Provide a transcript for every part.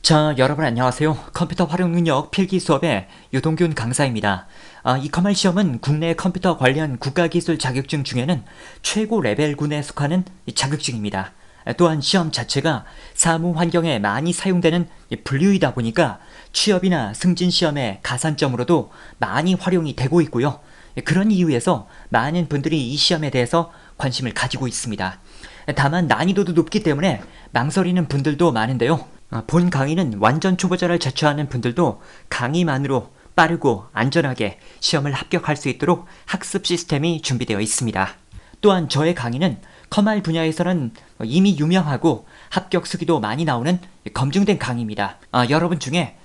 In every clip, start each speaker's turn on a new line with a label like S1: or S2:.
S1: 자, 여러분 안녕하세요. 컴퓨터 활용 능력 필기 수업의 유동균 강사입니다. 이 커말 시험은 국내 컴퓨터 관련 국가기술 자격증 중에는 최고 레벨군에 속하는 자격증입니다. 또한 시험 자체가 사무 환경에 많이 사용되는 분류이다 보니까 취업이나 승진 시험의 가산점으로도 많이 활용이 되고 있고요. 그런 이유에서 많은 분들이 이 시험에 대해서 관심을 가지고 있습니다. 다만 난이도도 높기 때문에 망설이는 분들도 많은데요. 본 강의는 완전 초보자를 자처하는 분들도 강의만으로 빠르고 안전하게 시험을 합격할 수 있도록 학습 시스템이 준비되어 있습니다. 또한 저의 강의는 커말 분야에서는 이미 유명하고 합격 수기도 많이 나오는 검증된 강의입니다. 여러분 중에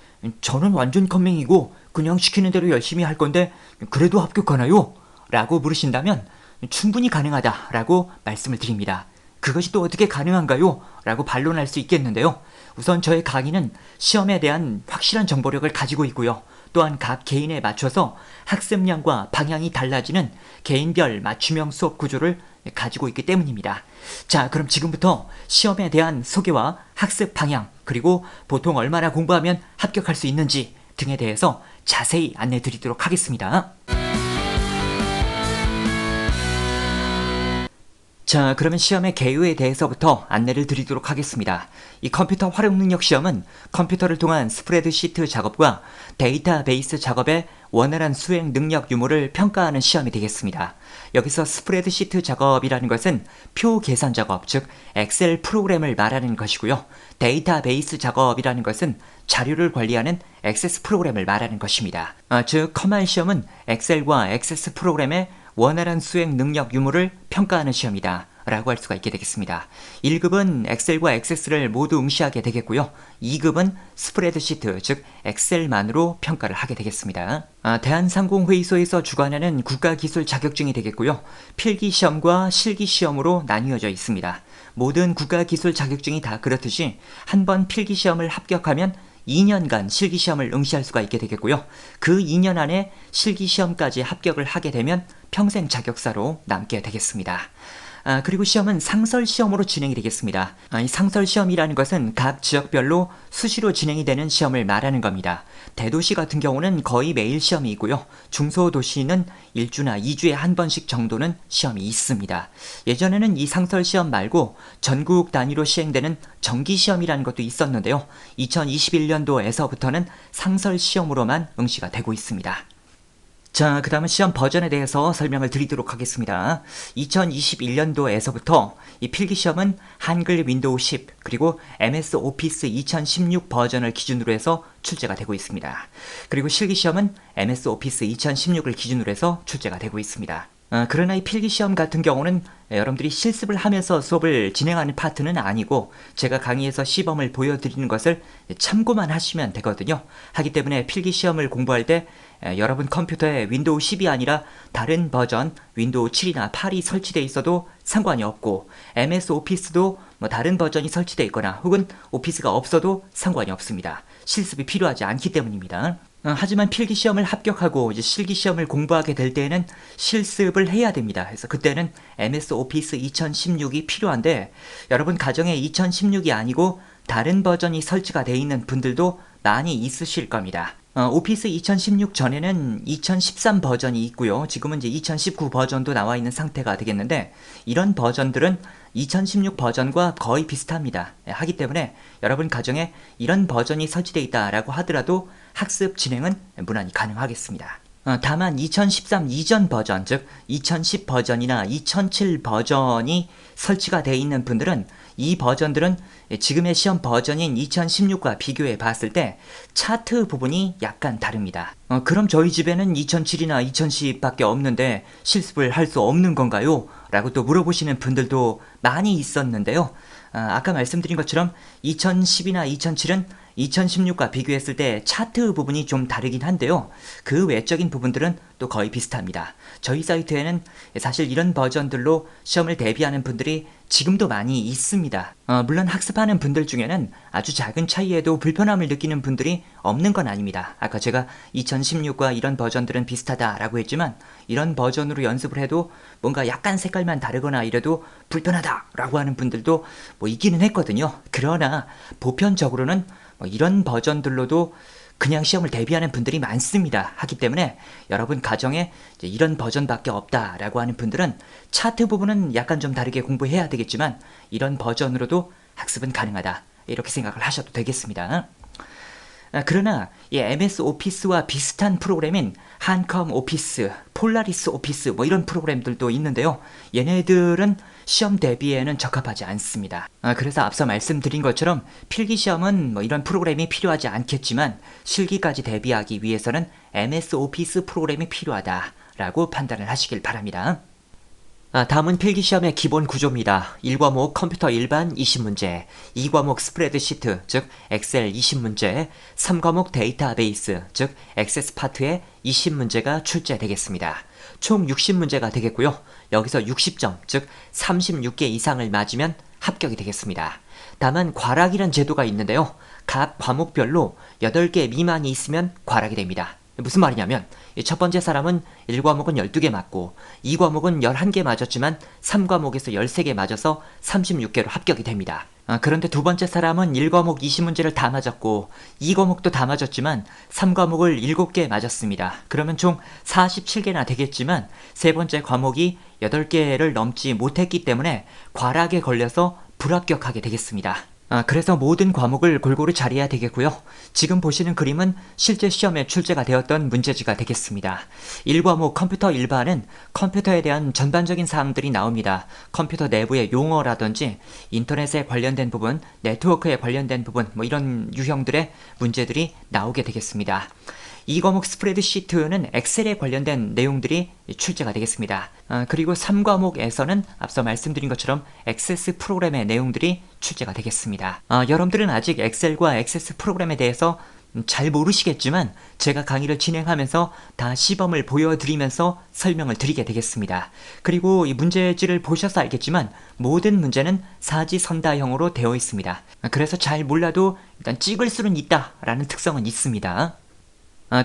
S1: 저는 완전 컴맹이고 그냥 시키는 대로 열심히 할 건데 그래도 합격하나요? 라고 물으신다면 충분히 가능하다 라고 말씀을 드립니다. 그것이 또 어떻게 가능한가요? 라고 반론할 수 있겠는데요. 우선 저의 강의는 시험에 대한 확실한 정보력을 가지고 있고요. 또한 각 개인에 맞춰서 학습량과 방향이 달라지는 개인별 맞춤형 수업 구조를 가지고 있기 때문입니다. 자, 그럼 지금부터 시험에 대한 소개와 학습 방향, 그리고 보통 얼마나 공부하면 합격할 수 있는지 등에 대해서 자세히 안내 드리도록 하겠습니다. 자, 그러면 시험의 개요에 대해서부터 안내를 드리도록 하겠습니다. 이 컴퓨터 활용 능력 시험은 컴퓨터를 통한 스프레드시트 작업과 데이터베이스 작업의 원활한 수행 능력 유무를 평가하는 시험이 되겠습니다. 여기서 스프레드시트 작업이라는 것은 표 계산 작업, 즉 엑셀 프로그램을 말하는 것이고요. 데이터베이스 작업이라는 것은 자료를 관리하는 액세스 프로그램을 말하는 것입니다. 즉 커말 시험은 엑셀과 액세스 프로그램의 원활한 수행 능력 유무를 평가하는 시험이다 라고 할 수가 있게 되겠습니다. 1급은 엑셀과 액세스를 모두 응시하게 되겠고요. 2급은 스프레드시트, 즉 엑셀만으로 평가를 하게 되겠습니다. 대한상공회의소에서 주관하는 국가기술 자격증이 되겠고요. 필기시험과 실기시험으로 나뉘어져 있습니다. 모든 국가기술 자격증이 다 그렇듯이 한 번 필기시험을 합격하면 2년간 실기시험을 응시할 수가 있게 되겠고요. 그 2년 안에 실기시험까지 합격을 하게 되면 평생 자격사로 남게 되겠습니다. 그리고 시험은 상설시험으로 진행이 되겠습니다. 이 상설시험이라는 것은 각 지역별로 수시로 진행이 되는 시험을 말하는 겁니다. 대도시 같은 경우는 거의 매일 시험이 있고요. 중소도시는 1주나 2주에 한 번씩 정도는 시험이 있습니다. 예전에는 이 상설시험 말고 전국 단위로 시행되는 정기시험이라는 것도 있었는데요. 2021년도에서부터는 상설시험으로만 응시가 되고 있습니다. 자, 그 다음은 시험 버전에 대해서 설명을 드리도록 하겠습니다. 2021년도에서부터 이 필기시험은 한글 윈도우 10 그리고 MS 오피스 2016 버전을 기준으로 해서 출제가 되고 있습니다. 그리고 실기시험은 MS 오피스 2016을 기준으로 해서 출제가 되고 있습니다. 그러나 이 필기시험 같은 경우는 여러분들이 실습을 하면서 수업을 진행하는 파트는 아니고 제가 강의에서 시범을 보여드리는 것을 참고만 하시면 되거든요. 하기 때문에 필기시험을 공부할 때 여러분 컴퓨터에 윈도우 10이 아니라 다른 버전 윈도우 7이나 8이 설치되어 있어도 상관이 없고 MS 오피스도 다른 버전이 설치되어 있거나 혹은 오피스가 없어도 상관이 없습니다. 실습이 필요하지 않기 때문입니다. 하지만 필기시험을 합격하고 이제 실기시험을 공부하게 될 때에는 실습을 해야 됩니다. 그래서 그때는 MS 오피스 2016이 필요한데 여러분 가정에 2016이 아니고 다른 버전이 설치가 되어 있는 분들도 많이 있으실 겁니다. 오피스 2016 전에는 2013 버전이 있고요. 지금은 이제 2019 버전도 나와 있는 상태가 되겠는데 이런 버전들은 2016 버전과 거의 비슷합니다. 하기 때문에 여러분 가정에 이런 버전이 설치되어 있다라고 하더라도 학습 진행은 무난히 가능하겠습니다. 다만 2013 이전 버전, 즉 2010 버전이나 2007 버전이 설치가 되어 있는 분들은 이 버전들은 지금의 시험 버전인 2016과 비교해 봤을 때 차트 부분이 약간 다릅니다. 그럼 저희 집에는 2007이나 2010밖에 없는데 실습을 할 수 없는 건가요? 라고 또 물어보시는 분들도 많이 있었는데요. 아까 말씀드린 것처럼 2010이나 2007은 2016과 비교했을 때 차트 부분이 좀 다르긴 한데요. 그 외적인 부분들은 또 거의 비슷합니다. 저희 사이트에는 사실 이런 버전들로 시험을 대비하는 분들이 지금도 많이 있습니다. 물론 학습하는 분들 중에는 아주 작은 차이에도 불편함을 느끼는 분들이 없는 건 아닙니다. 아까 제가 2016과 이런 버전들은 비슷하다라고 했지만 이런 버전으로 연습을 해도 뭔가 약간 색깔만 다르거나 이래도 불편하다라고 하는 분들도 있기는 했거든요. 그러나 보편적으로는 뭐 이런 버전들로도 그냥 시험을 대비하는 분들이 많습니다. 하기 때문에 여러분 가정에 이런 버전밖에 없다라고 하는 분들은 차트 부분은 약간 좀 다르게 공부해야 되겠지만 이런 버전으로도 학습은 가능하다. 이렇게 생각을 하셔도 되겠습니다. 그러나 이 MS 오피스와 비슷한 프로그램인 한컴 오피스, 폴라리스 오피스 뭐 이런 프로그램들도 있는데요. 얘네들은 시험 대비에는 적합하지 않습니다. 그래서 앞서 말씀드린 것처럼 필기시험은 뭐 이런 프로그램이 필요하지 않겠지만 실기까지 대비하기 위해서는 MS 오피스 프로그램이 필요하다라고 판단을 하시길 바랍니다. 다음은 필기시험의 기본 구조입니다. 1과목 컴퓨터 일반 20문제, 2과목 스프레드시트, 즉 엑셀 20문제, 3과목 데이터베이스, 즉 액세스 파트의 20문제가 출제되겠습니다. 총 60문제가 되겠고요. 여기서 60점, 즉 36개 이상을 맞으면 합격이 되겠습니다. 다만 과락이란 제도가 있는데요. 각 과목별로 8개 미만이 있으면 과락이 됩니다. 무슨 말이냐면 첫 번째 사람은 1과목은 12개 맞고 2과목은 11개 맞았지만 3과목에서 13개 맞아서 36개로 합격이 됩니다. 그런데 두 번째 사람은 1과목 20문제를 다 맞았고 2과목도 다 맞았지만 3과목을 7개 맞았습니다. 그러면 총 47개나 되겠지만 세 번째 과목이 8개를 넘지 못했기 때문에 과락에 걸려서 불합격하게 되겠습니다. 그래서 모든 과목을 골고루 잘해야 되겠고요. 지금 보시는 그림은 실제 시험에 출제가 되었던 문제지가 되겠습니다. 1과목 컴퓨터 일반은 컴퓨터에 대한 전반적인 사항들이 나옵니다. 컴퓨터 내부의 용어라든지 인터넷에 관련된 부분, 네트워크에 관련된 부분 뭐 이런 유형들의 문제들이 나오게 되겠습니다. 2과목 스프레드시트는 엑셀에 관련된 내용들이 출제가 되겠습니다. 그리고 3과목에서는 앞서 말씀드린 것처럼 액세스 프로그램의 내용들이 출제가 되겠습니다. 여러분들은 아직 엑셀과 액세스 프로그램에 대해서 잘 모르시겠지만 제가 강의를 진행하면서 다 시범을 보여드리면서 설명을 드리게 되겠습니다. 그리고 이 문제지를 보셔서 알겠지만 모든 문제는 사지선다형으로 되어 있습니다. 그래서 잘 몰라도 일단 찍을 수는 있다라는 특성은 있습니다.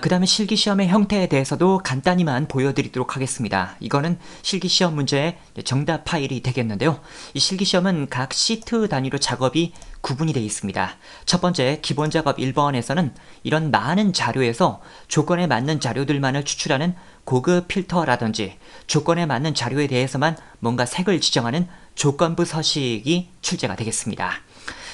S1: 그 다음에 실기시험의 형태에 대해서도 간단히만 보여드리도록 하겠습니다. 이거는 실기시험 문제의 정답 파일이 되겠는데요. 이 실기시험은 각 시트 단위로 작업이 구분이 되어 있습니다. 첫 번째 기본 작업 1번에서는 이런 많은 자료에서 조건에 맞는 자료들만을 추출하는 고급 필터라든지 조건에 맞는 자료에 대해서만 뭔가 색을 지정하는 조건부 서식이 출제가 되겠습니다.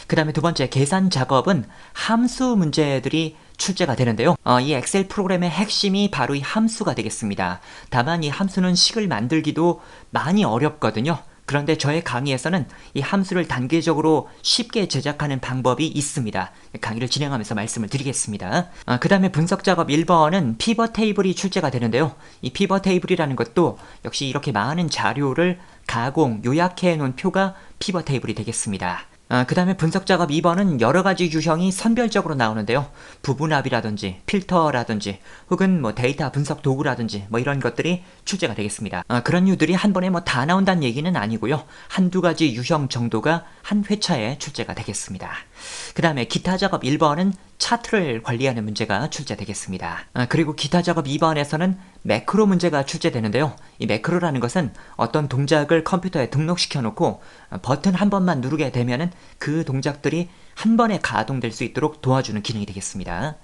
S1: 그 다음에 두 번째 계산 작업은 함수 문제들이 출제가 되는데요. 이 엑셀 프로그램의 핵심이 바로 이 함수가 되겠습니다. 다만 이 함수는 식을 만들기도 많이 어렵거든요. 그런데 저의 강의에서는 이 함수를 단계적으로 쉽게 제작하는 방법이 있습니다. 강의를 진행하면서 말씀을 드리겠습니다. 그 다음에 분석 작업 1번은 피벗 테이블이 출제가 되는데요. 이 피벗 테이블이라는 것도 역시 이렇게 많은 자료를 가공, 요약해 놓은 표가 피벗 테이블이 되겠습니다. 그 다음에 분석 작업 2번은 여러가지 유형이 선별적으로 나오는데요. 부분합이라든지 필터라든지 혹은 뭐 데이터 분석 도구라든지 뭐 이런 것들이 출제가 되겠습니다. 그런 유들이 한 번에 뭐 다 나온다는 얘기는 아니고요. 한두 가지 유형 정도가 한 회차에 출제가 되겠습니다. 그 다음에 기타 작업 1번은 차트를 관리하는 문제가 출제되겠습니다. 그리고 기타 작업 2번에서는 매크로 문제가 출제되는데요. 이 매크로라는 것은 어떤 동작을 컴퓨터에 등록시켜 놓고 버튼 한 번만 누르게 되면은 그 동작들이 한 번에 가동될 수 있도록 도와주는 기능이 되겠습니다.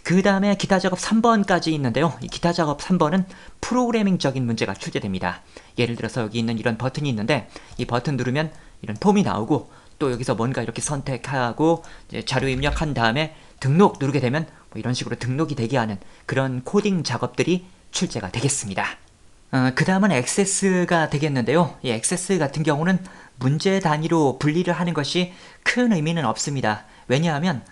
S1: 그 다음에 기타 작업 3번까지 있는데요. 이 기타 작업 3번은 프로그래밍적인 문제가 출제됩니다. 예를 들어서 여기 있는 이런 버튼이 있는데 이 버튼 누르면 이런 폼이 나오고 또 여기서 뭔가 이렇게 선택하고 이제 자료 입력한 다음에 등록 누르게 되면 뭐 이런 식으로 등록이 되게 하는 그런 코딩 작업들이 출제가 되겠습니다. 그 다음은 액세스가 되겠는데요. 이 액세스 같은 경우는 문제 단위로 분리를 하는 것이 큰 의미는 없습니다. 왜냐하면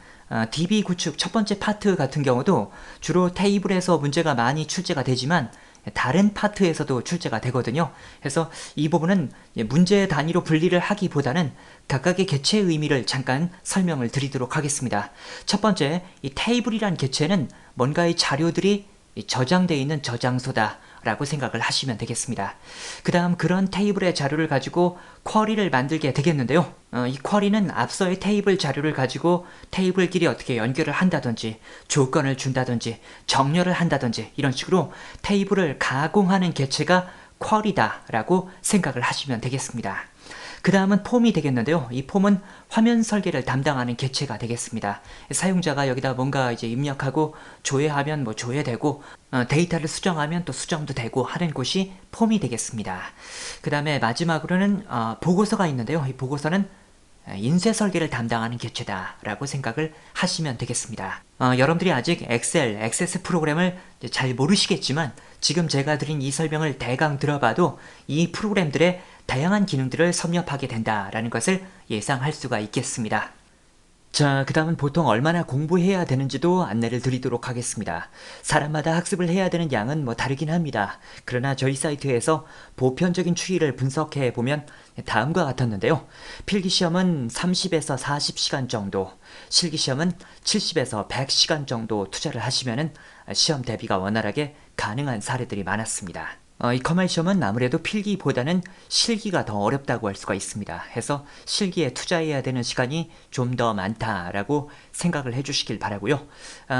S1: DB 구축 첫 번째 파트 같은 경우도 주로 테이블에서 문제가 많이 출제가 되지만 다른 파트에서도 출제가 되거든요. 그래서 이 부분은 문제 단위로 분리를 하기보다는 각각의 개체 의미를 잠깐 설명을 드리도록 하겠습니다. 첫 번째, 이 테이블이란 개체는 뭔가의 자료들이 저장되어 있는 저장소다 라고 생각을 하시면 되겠습니다. 그 다음 그런 테이블의 자료를 가지고 쿼리를 만들게 되겠는데요. 이 쿼리는 앞서의 테이블 자료를 가지고 테이블끼리 어떻게 연결을 한다든지 조건을 준다든지 정렬을 한다든지 이런 식으로 테이블을 가공하는 개체가 쿼리다 라고 생각을 하시면 되겠습니다. 그 다음은 폼이 되겠는데요. 이 폼은 화면 설계를 담당하는 개체가 되겠습니다. 사용자가 여기다 뭔가 이제 입력하고 조회하면 뭐 조회되고 데이터를 수정하면 또 수정도 되고 하는 곳이 폼이 되겠습니다. 그 다음에 마지막으로는 보고서가 있는데요. 이 보고서는 인쇄 설계를 담당하는 개체다라고 생각을 하시면 되겠습니다. 여러분들이 아직 엑셀, 액세스 프로그램을 잘 모르시겠지만 지금 제가 드린 이 설명을 대강 들어봐도 이 프로그램들의 다양한 기능들을 섭렵하게 된다라는 것을 예상할 수가 있겠습니다. 자, 그 다음은 보통 얼마나 공부해야 되는지도 안내를 드리도록 하겠습니다. 사람마다 학습을 해야 되는 양은 뭐 다르긴 합니다. 그러나 저희 사이트에서 보편적인 추이를 분석해 보면 다음과 같았는데요. 필기시험은 30에서 40시간 정도, 실기시험은 70에서 100시간 정도 투자를 하시면 시험 대비가 원활하게 가능한 사례들이 많았습니다. 이 컴활 시험은 아무래도 필기보다는 실기가 더 어렵다고 할 수가 있습니다. 해서 실기에 투자해야 되는 시간이 좀 더 많다라고 생각을 해주시길 바라고요.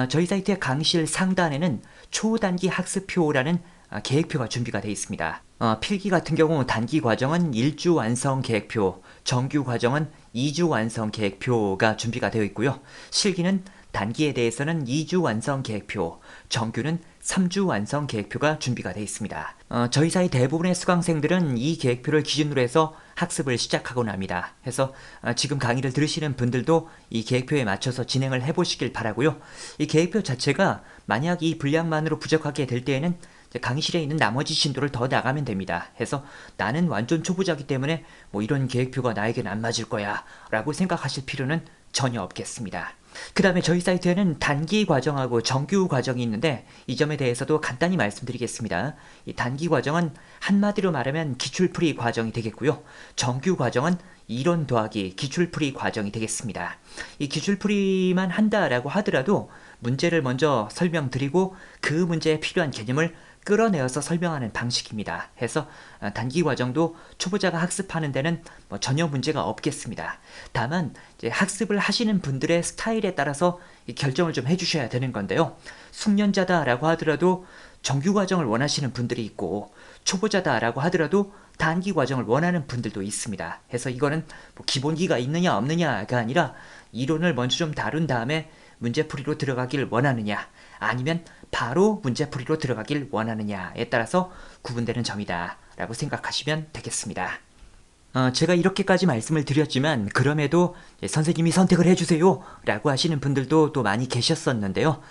S1: 저희 사이트의 강의실 상단에는 초단기 학습표라는 계획표가 준비가 되어 있습니다. 필기 같은 경우 단기 과정은 1주 완성 계획표, 정규 과정은 2주 완성 계획표가 준비가 되어 있고요. 실기는 단기에 대해서는 2주 완성 계획표, 정규는 3주 완성 계획표가 준비가 되어 있습니다. 저희 사이 대부분의 수강생들은 이 계획표를 기준으로 해서 학습을 시작하곤 합니다. 해서 지금 강의를 들으시는 분들도 이 계획표에 맞춰서 진행을 해보시길 바라고요. 이 계획표 자체가 만약 이 분량만으로 부족하게 될 때에는 강의실에 있는 나머지 진도를 더 나가면 됩니다. 해서 나는 완전 초보자이기 때문에 뭐 이런 계획표가 나에게는 안 맞을 거야 라고 생각하실 필요는 전혀 없겠습니다. 그 다음에 저희 사이트에는 단기 과정하고 정규 과정이 있는데 이 점에 대해서도 간단히 말씀드리겠습니다. 이 단기 과정은 한마디로 말하면 기출풀이 과정이 되겠고요. 정규 과정은 이론 더하기 기출풀이 과정이 되겠습니다. 이 기출풀이만 한다라고 하더라도 문제를 먼저 설명드리고 그 문제에 필요한 개념을 끌어내어서 설명하는 방식입니다. 해서 단기 과정도 초보자가 학습하는 데는 뭐 전혀 문제가 없겠습니다. 다만 이제 학습을 하시는 분들의 스타일에 따라서 결정을 좀 해주셔야 되는 건데요. 숙련자다라고 하더라도 정규 과정을 원하시는 분들이 있고 초보자다라고 하더라도 단기 과정을 원하는 분들도 있습니다. 해서 이거는 뭐 기본기가 있느냐 없느냐가 아니라 이론을 먼저 좀 다룬 다음에 문제풀이로 들어가길 원하느냐 아니면 바로 문제풀이로 들어가길 원하느냐에 따라서 구분되는 점이다 라고 생각하시면 되겠습니다. 제가 이렇게까지 말씀을 드렸지만 그럼에도 선생님이 선택을 해주세요 라고 하시는 분들도 또 많이 계셨었는데요.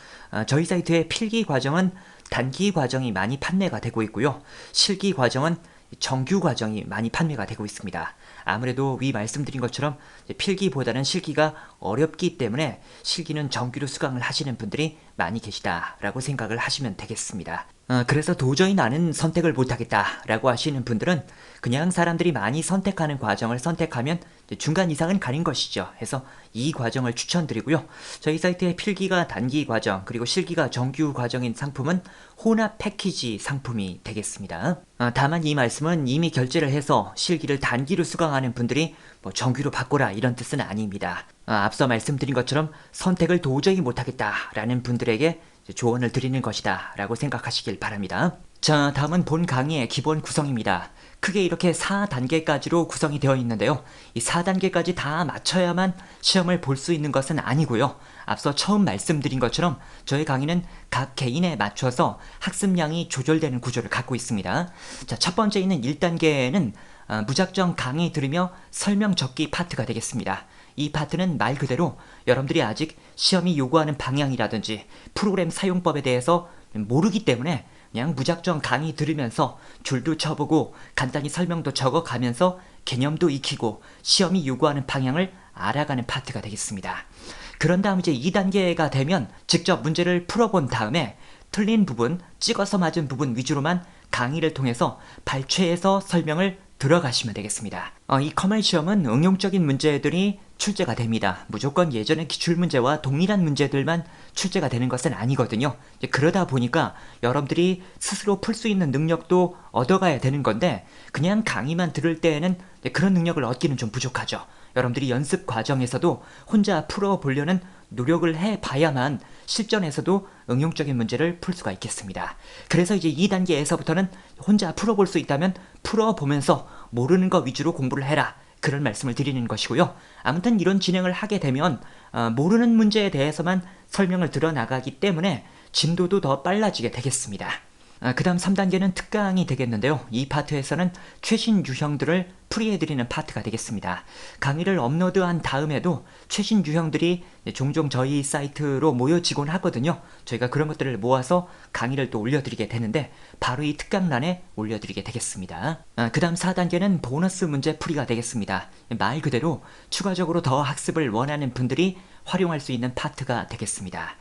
S1: 저희 사이트의 필기 과정은 단기 과정이 많이 판매가 되고 있고요. 실기 과정은 정규 과정이 많이 판매가 되고 있습니다. 아무래도 위 말씀드린 것처럼 필기보다는 실기가 어렵기 때문에 실기는 정규로 수강을 하시는 분들이 많이 계시다라고 생각을 하시면 되겠습니다. 그래서 도저히 나는 선택을 못하겠다라고 하시는 분들은 그냥 사람들이 많이 선택하는 과정을 선택하면 중간 이상은 가는 것이죠. 해서 이 과정을 추천드리고요. 저희 사이트의 필기가 단기 과정 그리고 실기가 정규 과정인 상품은 혼합 패키지 상품이 되겠습니다. 다만 이 말씀은 이미 결제를 해서 실기를 단기로 수강하는 분들이 뭐 정규로 바꿔라 이런 뜻은 아닙니다. 앞서 말씀드린 것처럼 선택을 도저히 못하겠다라는 분들에게 조언을 드리는 것이다 라고 생각하시길 바랍니다. 자, 다음은 본 강의의 기본 구성입니다. 크게 이렇게 4단계까지로 구성이 되어 있는데요. 이 4단계까지 다 맞춰야만 시험을 볼 수 있는 것은 아니고요. 앞서 처음 말씀드린 것처럼 저희 강의는 각 개인에 맞춰서 학습량이 조절되는 구조를 갖고 있습니다. 자, 첫 번째 있는 1단계는 무작정 강의 들으며 설명 적기 파트가 되겠습니다. 이 파트는 말 그대로 여러분들이 아직 시험이 요구하는 방향이라든지 프로그램 사용법에 대해서 모르기 때문에 그냥 무작정 강의 들으면서 줄도 쳐보고 간단히 설명도 적어가면서 개념도 익히고 시험이 요구하는 방향을 알아가는 파트가 되겠습니다. 그런 다음 이제 2단계가 되면 직접 문제를 풀어본 다음에 틀린 부분, 찍어서 맞은 부분 위주로만 강의를 통해서 발췌해서 설명을 들어가시면 되겠습니다. 이 컴활 시험은 응용적인 문제들이 출제가 됩니다. 무조건 예전의 기출문제와 동일한 문제들만 출제가 되는 것은 아니거든요. 그러다 보니까 여러분들이 스스로 풀 수 있는 능력도 얻어가야 되는 건데 그냥 강의만 들을 때에는 그런 능력을 얻기는 좀 부족하죠. 여러분들이 연습 과정에서도 혼자 풀어보려는 노력을 해봐야만 실전에서도 응용적인 문제를 풀 수가 있겠습니다. 그래서 이제 2단계에서부터는 혼자 풀어볼 수 있다면 풀어보면서 모르는 거 위주로 공부를 해라. 그런 말씀을 드리는 것이고요. 아무튼 이런 진행을 하게 되면 모르는 문제에 대해서만 설명을 들어나가기 때문에 진도도 더 빨라지게 되겠습니다. 그 다음 3단계는 특강이 되겠는데요. 이 파트에서는 최신 유형들을 풀이해드리는 파트가 되겠습니다. 강의를 업로드한 다음에도 최신 유형들이 종종 저희 사이트로 모여지곤 하거든요. 저희가 그런 것들을 모아서 강의를 또 올려드리게 되는데 바로 이 특강란에 올려드리게 되겠습니다. 그 다음 4단계는 보너스 문제 풀이가 되겠습니다. 말 그대로 추가적으로 더 학습을 원하는 분들이 활용할 수 있는 파트가 되겠습니다.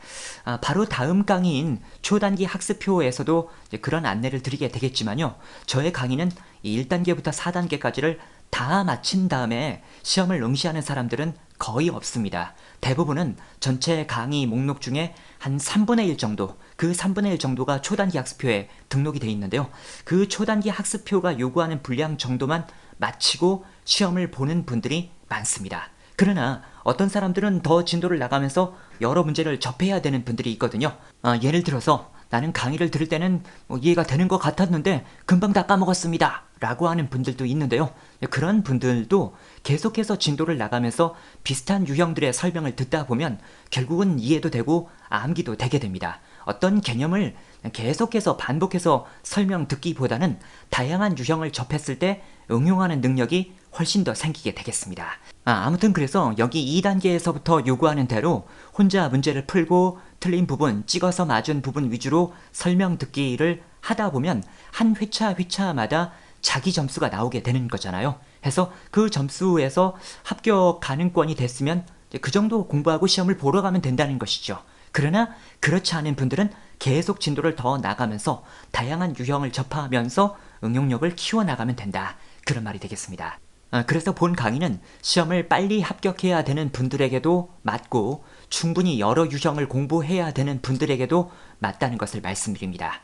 S1: 바로 다음 강의인 초단기 학습표에서도 그런 안내를 드리게 되겠지만요. 저의 강의는 1단계부터 4단계까지를 다 마친 다음에 시험을 응시하는 사람들은 거의 없습니다. 대부분은 전체 강의 목록 중에 한 3분의 1 정도, 그 3분의 1 정도가 초단기 학습표에 등록이 되어 있는데요. 그 초단기 학습표가 요구하는 분량 정도만 마치고 시험을 보는 분들이 많습니다. 그러나 어떤 사람들은 더 진도를 나가면서 여러 문제를 접해야 되는 분들이 있거든요. 예를 들어서 나는 강의를 들을 때는 이해가 되는 것 같았는데 금방 다 까먹었습니다 라고 하는 분들도 있는데요. 그런 분들도 계속해서 진도를 나가면서 비슷한 유형들의 설명을 듣다 보면 결국은 이해도 되고 암기도 되게 됩니다. 어떤 개념을 계속해서 반복해서 설명 듣기보다는 다양한 유형을 접했을 때 응용하는 능력이 훨씬 더 생기게 되겠습니다. 아무튼 그래서 여기 2단계에서부터 요구하는 대로 혼자 문제를 풀고 틀린 부분, 찍어서 맞은 부분 위주로 설명 듣기를 하다 보면 한 회차마다 자기 점수가 나오게 되는 거잖아요. 해서 그 점수에서 합격 가능권이 됐으면 그 정도 공부하고 시험을 보러 가면 된다는 것이죠. 그러나 그렇지 않은 분들은 계속 진도를 더 나가면서 다양한 유형을 접하면서 응용력을 키워나가면 된다. 그런 말이 되겠습니다. 그래서 본 강의는 시험을 빨리 합격해야 되는 분들에게도 맞고 충분히 여러 유형을 공부해야 되는 분들에게도 맞다는 것을 말씀드립니다.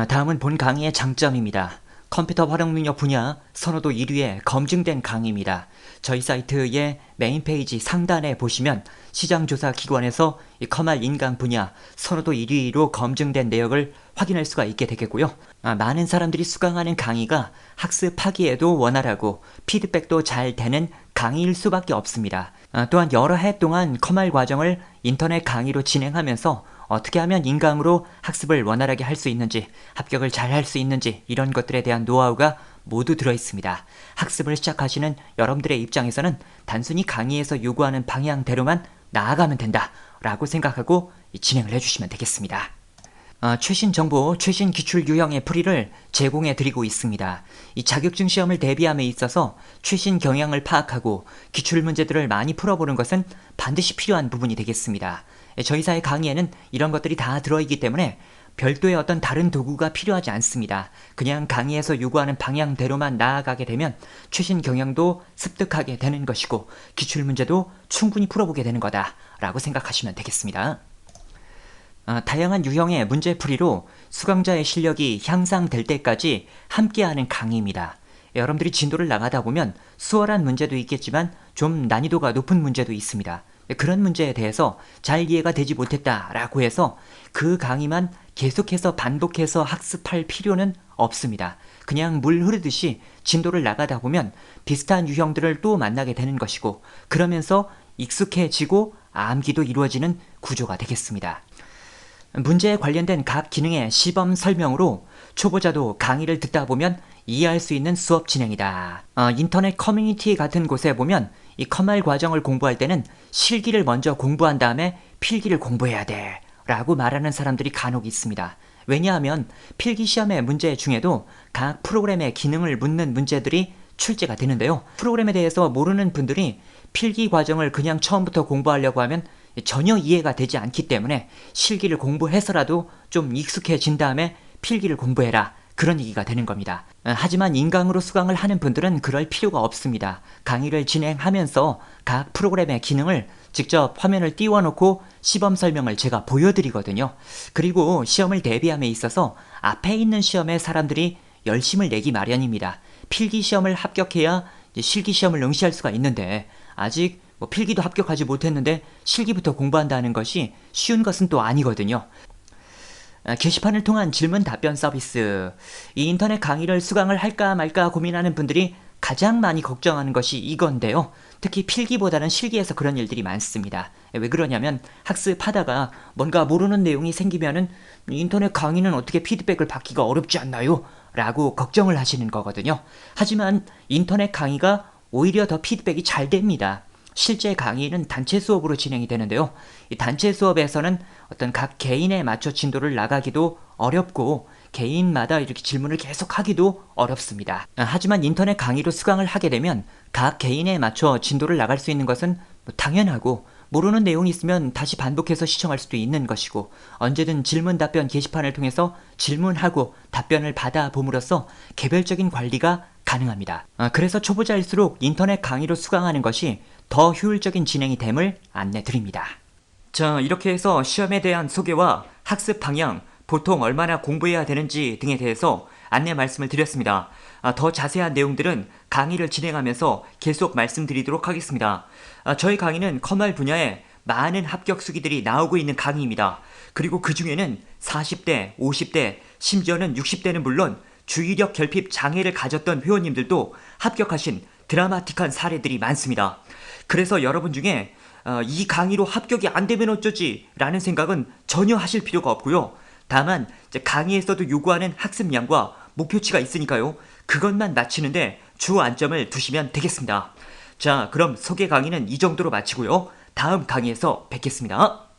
S1: 다음은 본 강의의 장점입니다. 컴퓨터 활용 능력 분야 선호도 1위에 검증된 강의입니다. 저희 사이트의 메인 페이지 상단에 보시면 시장조사 기관에서 이 컴활 인강 분야 선호도 1위로 검증된 내역을 확인할 수가 있게 되겠고요. 많은 사람들이 수강하는 강의가 학습하기에도 원활하고 피드백도 잘 되는 강의일 수밖에 없습니다. 또한 여러 해 동안 컴활 과정을 인터넷 강의로 진행하면서 어떻게 하면 인강으로 학습을 원활하게 할 수 있는지, 합격을 잘 할 수 있는지 이런 것들에 대한 노하우가 모두 들어있습니다. 학습을 시작하시는 여러분들의 입장에서는 단순히 강의에서 요구하는 방향대로만 나아가면 된다 라고 생각하고 진행을 해주시면 되겠습니다. 최신 정보, 최신 기출 유형의 풀이를 제공해 드리고 있습니다. 이 자격증 시험을 대비함에 있어서 최신 경향을 파악하고 기출 문제들을 많이 풀어보는 것은 반드시 필요한 부분이 되겠습니다. 저희사의 강의에는 이런 것들이 다 들어있기 때문에 별도의 어떤 다른 도구가 필요하지 않습니다. 그냥 강의에서 요구하는 방향대로만 나아가게 되면 최신 경향도 습득하게 되는 것이고 기출 문제도 충분히 풀어보게 되는 거다라고 생각하시면 되겠습니다. 다양한 유형의 문제풀이로 수강자의 실력이 향상될 때까지 함께하는 강의입니다. 여러분들이 진도를 나가다 보면 수월한 문제도 있겠지만 좀 난이도가 높은 문제도 있습니다. 그런 문제에 대해서 잘 이해가 되지 못했다라고 해서 그 강의만 계속해서 반복해서 학습할 필요는 없습니다. 그냥 물 흐르듯이 진도를 나가다 보면 비슷한 유형들을 또 만나게 되는 것이고 그러면서 익숙해지고 암기도 이루어지는 구조가 되겠습니다. 문제에 관련된 각 기능의 시범 설명으로 초보자도 강의를 듣다 보면 이해할 수 있는 수업 진행이다. 인터넷 커뮤니티 같은 곳에 보면 이 컴활 과정을 공부할 때는 실기를 먼저 공부한 다음에 필기를 공부해야 돼 라고 말하는 사람들이 간혹 있습니다. 왜냐하면 필기시험의 문제 중에도 각 프로그램의 기능을 묻는 문제들이 출제가 되는데요. 프로그램에 대해서 모르는 분들이 필기 과정을 그냥 처음부터 공부하려고 하면 전혀 이해가 되지 않기 때문에 실기를 공부해서라도 좀 익숙해진 다음에 필기를 공부해라. 그런 얘기가 되는 겁니다. 하지만 인강으로 수강을 하는 분들은 그럴 필요가 없습니다. 강의를 진행하면서 각 프로그램의 기능을 직접 화면을 띄워놓고 시범 설명을 제가 보여드리거든요. 그리고 시험을 대비함에 있어서 앞에 있는 시험에 사람들이 열심을 내기 마련입니다. 필기시험을 합격해야 실기시험을 응시할 수가 있는데 아직 필기도 합격하지 못했는데 실기부터 공부한다는 것이 쉬운 것은 또 아니거든요. 게시판을 통한 질문 답변 서비스. 이 인터넷 강의를 수강을 할까 말까 고민하는 분들이 가장 많이 걱정하는 것이 이건데요. 특히 필기보다는 실기에서 그런 일들이 많습니다. 왜 그러냐면 학습하다가 뭔가 모르는 내용이 생기면은 인터넷 강의는 어떻게 피드백을 받기가 어렵지 않나요? 라고 걱정을 하시는 거거든요. 하지만 인터넷 강의가 오히려 더 피드백이 잘 됩니다. 실제 강의는 단체 수업으로 진행이 되는데요. 이 단체 수업에서는 어떤 각 개인에 맞춰 진도를 나가기도 어렵고 개인마다 이렇게 질문을 계속 하기도 어렵습니다. 하지만 인터넷 강의로 수강을 하게 되면 각 개인에 맞춰 진도를 나갈 수 있는 것은 당연하고 모르는 내용이 있으면 다시 반복해서 시청할 수도 있는 것이고 언제든 질문 답변 게시판을 통해서 질문하고 답변을 받아봄으로써 개별적인 관리가 가능합니다. 그래서 초보자일수록 인터넷 강의로 수강하는 것이 더 효율적인 진행이 됨을 안내 드립니다. 자, 이렇게 해서 시험에 대한 소개와 학습 방향, 보통 얼마나 공부해야 되는지 등에 대해서 안내 말씀을 드렸습니다. 더 자세한 내용들은 강의를 진행하면서 계속 말씀드리도록 하겠습니다. 저희 강의는 컴활 분야에 많은 합격 수기들이 나오고 있는 강의입니다. 그리고 그 중에는 40대, 50대, 심지어는 60대는 물론 주의력 결핍 장애를 가졌던 회원님들도 합격하신 드라마틱한 사례들이 많습니다. 그래서 여러분 중에 이 강의로 합격이 안 되면 어쩌지? 라는 생각은 전혀 하실 필요가 없고요. 다만 강의에서도 요구하는 학습량과 목표치가 있으니까요. 그것만 맞추는데 주 안점을 두시면 되겠습니다. 자, 그럼 소개 강의는 이 정도로 마치고요. 다음 강의에서 뵙겠습니다.